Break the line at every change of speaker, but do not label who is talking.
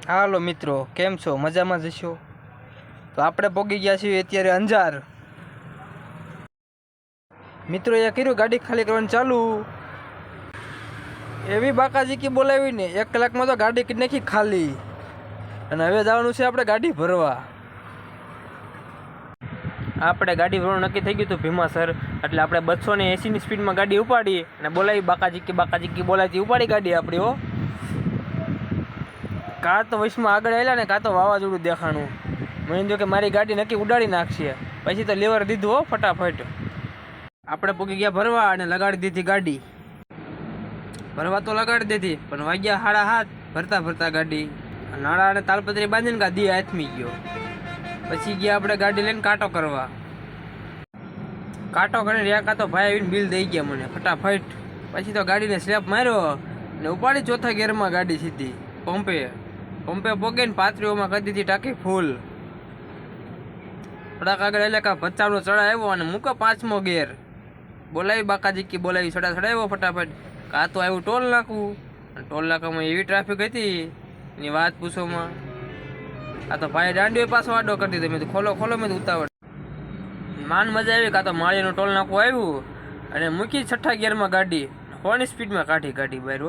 હાલો મિત્રો, કેમ છો? મજામાં જશો? તો આપણે પહોંચી ગયા છીએ અત્યારે અંજાર. મિત્રો એ કર્યું ગાડી ખાલી કરવાનું ચાલુ, એવી બાકાજી કી બોલાવી ને 1 કલાકમાં તો ગાડી કરી નાખી ખાલી. અને હવે જવાનું છે આપણે ગાડી ભરવા. આપણે ગાડી ભરવાનું નક્કી થઈ ગયું હતું ભીમાસર, એટલે આપણે 280ની સ્પીડમાં ગાડી ઉપાડી અને બોલાવી બાકાજી કી બોલાવી ઉપાડી ગાડી આપણી. હો, કાં તો વૈશમાં આગળ આવેલા ને કાં તો વાવાઝોડું દેખાણું. મને જો કે મારી ગાડી નક્કી ઉડાડી નાખશે. પછી તો લેવર દીધું હો ફટાફટ. આપણે પૂકી ગયા ભરવા અને લગાડી દીધી ગાડી. ભરવા તો લગાડી દીધી, પણ વાગ્યા 7:30 ભરતા ગાડી. નાળા અને તાલપત્રી બાંધીને ગાડી હાથમી ગયો. પછી ગયા આપણે ગાડી લઈને કાંટો કરવા. કાંટો કરીને રહ્યા કાં તો ભાઈ આવીને બિલ દઈ ગયા મને ફટાફટ. પછી તો ગાડીને સ્લેપ માર્યો ને ઉપાડી ચોથા ગેરમાં ગાડી સીધી પંપે પોગીને પાથરીઓમાં કરી દીધી ટાંકી ફૂલ. થોડાક આગળ એટલે કા 50નો ચડા આવ્યો અને મૂકો 5મો ગેર. બોલાવી બાકાજી કી બોલાવી ચડાવ્યો ફટાફટ. કાં તો આવ્યું ટોલ નાખવું. ટોલ નાકામાં એવી ટ્રાફિક હતી એની વાત પૂછોમાં. આ તો ભાઈ દાંડીઓ પાછો આડો કરી દીધો. મેં તો ખોલો મેં ઉતાવળ. માન મજા આવી. કાં તો માળીનું ટોલ નાખવું આવ્યું અને મૂકી 6ઠ્ઠા ગેરમાં ગાડી 100ની સ્પીડમાં કાઢી ગાડી બહાર.